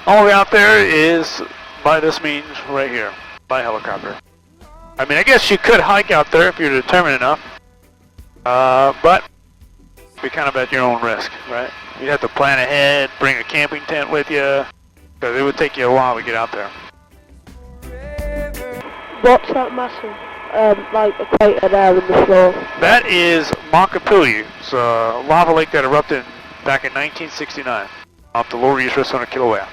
All the way out there is, by this means, right here, by helicopter. I mean, I guess you could hike out there if you're determined enough, but be kind of at your own risk, right? You'd have to plan ahead, bring a camping tent with you, because it would take you a while to get out there. What's that massive, like a crater there in the floor? That is Makapilli. It's a lava lake that erupted back in 1969 off the lower east rim of Kilauea.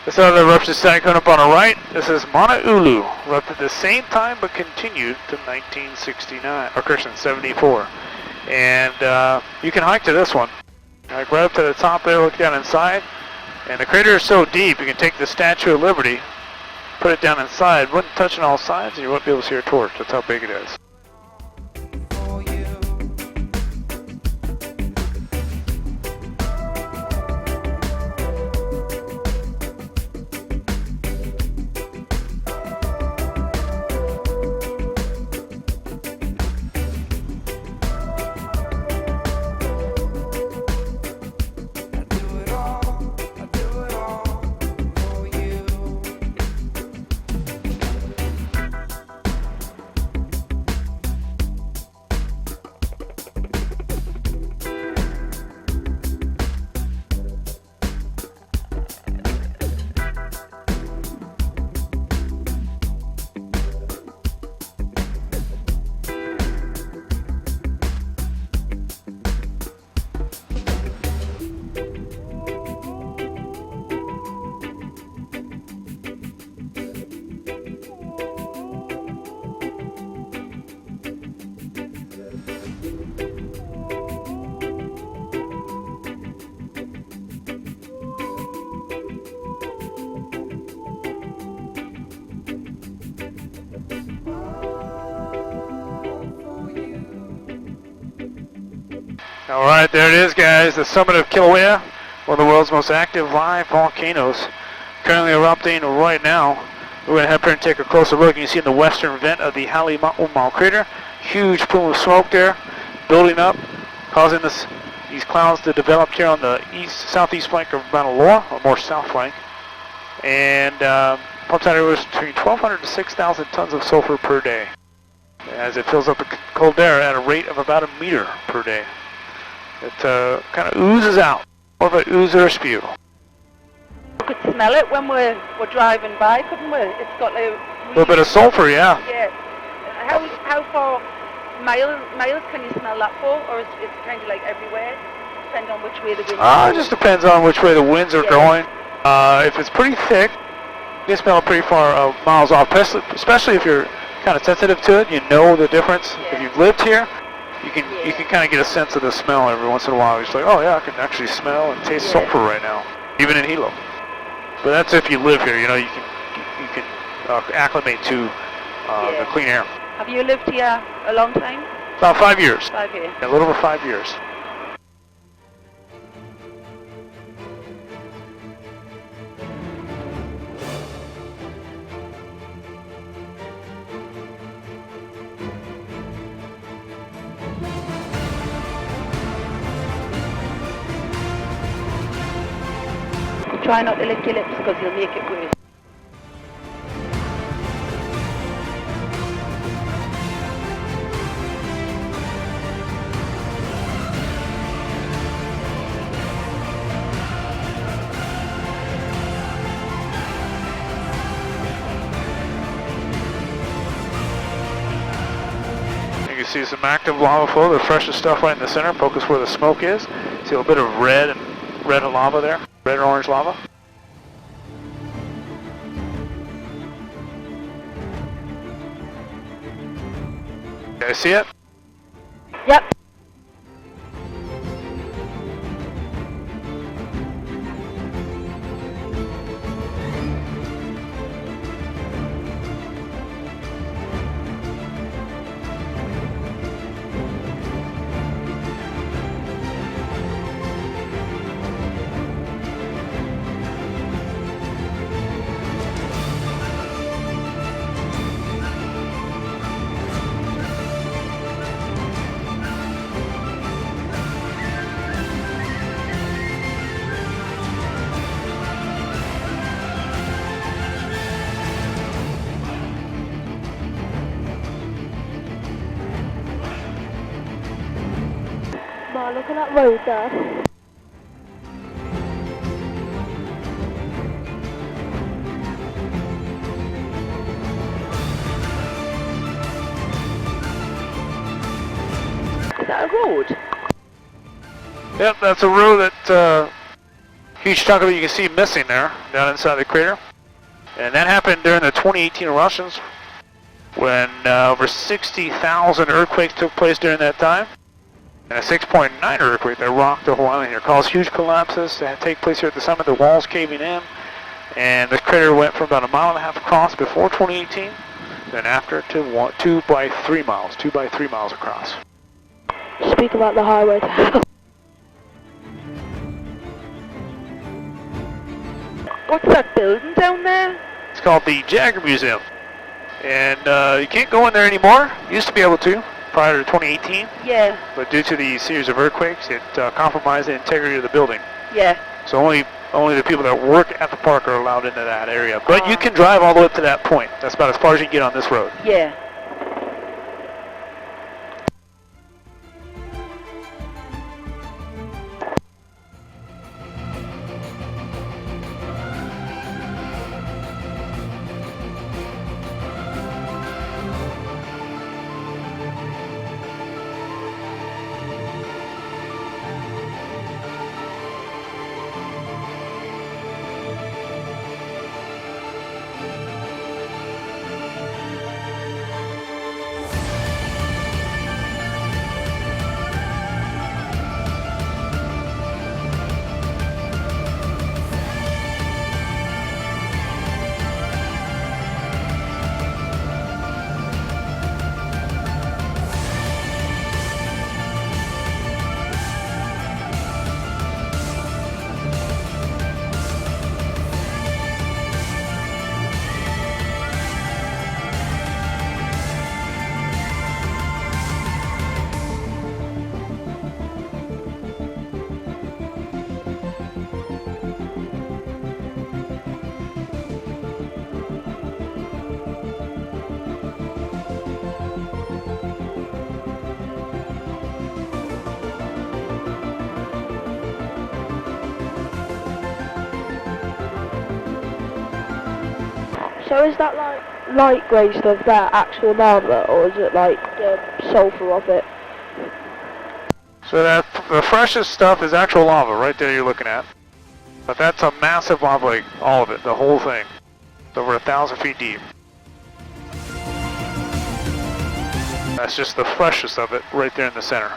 This other eruption site coming up on the right, this is Mauna Ulu, erupted at the same time but continued to 1969, or correction, 74. And you can hike to this one. Like right up to the top there, look down inside. And the crater is so deep, you can take the Statue of Liberty, put it down inside, wouldn't touch on all sides, and you won't be able to see a torch. That's how big it is. Alright, there it is, guys, the summit of Kilauea, one of the world's most active live volcanoes, currently erupting right now. We're going to head up here and take a closer look. You can see in the western vent of the Halemaumau crater, huge plume of smoke there, building up, causing these clouds to develop here on the southeast flank of Mauna Loa, or more south flank, and pumps out anywhere between 1,200 to 6,000 tons of sulfur per day, as it fills up the caldera at a rate of about 1 meter per day. It kind of oozes out, more of an ooze or a spew. We could smell it when we're driving by, couldn't we? It's got a little bit of sulfur, yeah. Yeah. How far miles can you smell that for, or is it kind of like everywhere, depending on which way the wind is? It just depends on which way the winds are going. If it's pretty thick, you can smell it pretty far miles off, especially if you're kind of sensitive to it. You know the difference. Yeah. If you've lived here, you can kind of get a sense of the smell every once in a while. You're just like, oh yeah, I can actually smell and taste sulfur right now, even in Hilo. But that's if you live here. You know, you can acclimate to the clean air. Have you lived here a long time? About 5 years. 5 years. A little over 5 years. Try not to lick your lips because you'll make it worse. see some active lava flow, the freshest stuff right in the center. Focus where the smoke is. See a little bit of red and lava there, red and orange lava. You guys see it? Yep. Man, look at that road there. Is that a road? Yep, that's a road that, huge chunk of it you can see missing there, down inside the crater. And that happened during the 2018 eruptions, when over 60,000 earthquakes took place during that time. And a 6.9 earthquake that rocked the whole island here caused huge collapses that take place here at the summit, the walls caving in. And the crater went from about 1.5 miles across before 2018, then after to 2 by 3 miles, 2 by 3 miles across. Speak about the highway to hell. What's that building down there? It's called the Jagger Museum. And you can't go in there anymore. Used to be able to prior to 2018. Yeah. But due to the series of earthquakes, it compromised the integrity of the building. Yeah. So only the people that work at the park are allowed into that area. But you can drive all the way up to that point. That's about as far as you can get on this road. Yeah. So is that like light grey stuff there actual lava, or is it like the sulphur of it? So that the freshest stuff is actual lava right there you're looking at. But that's a massive lava lake, all of it, the whole thing. It's over 1,000 feet deep. That's just the freshest of it right there in the center.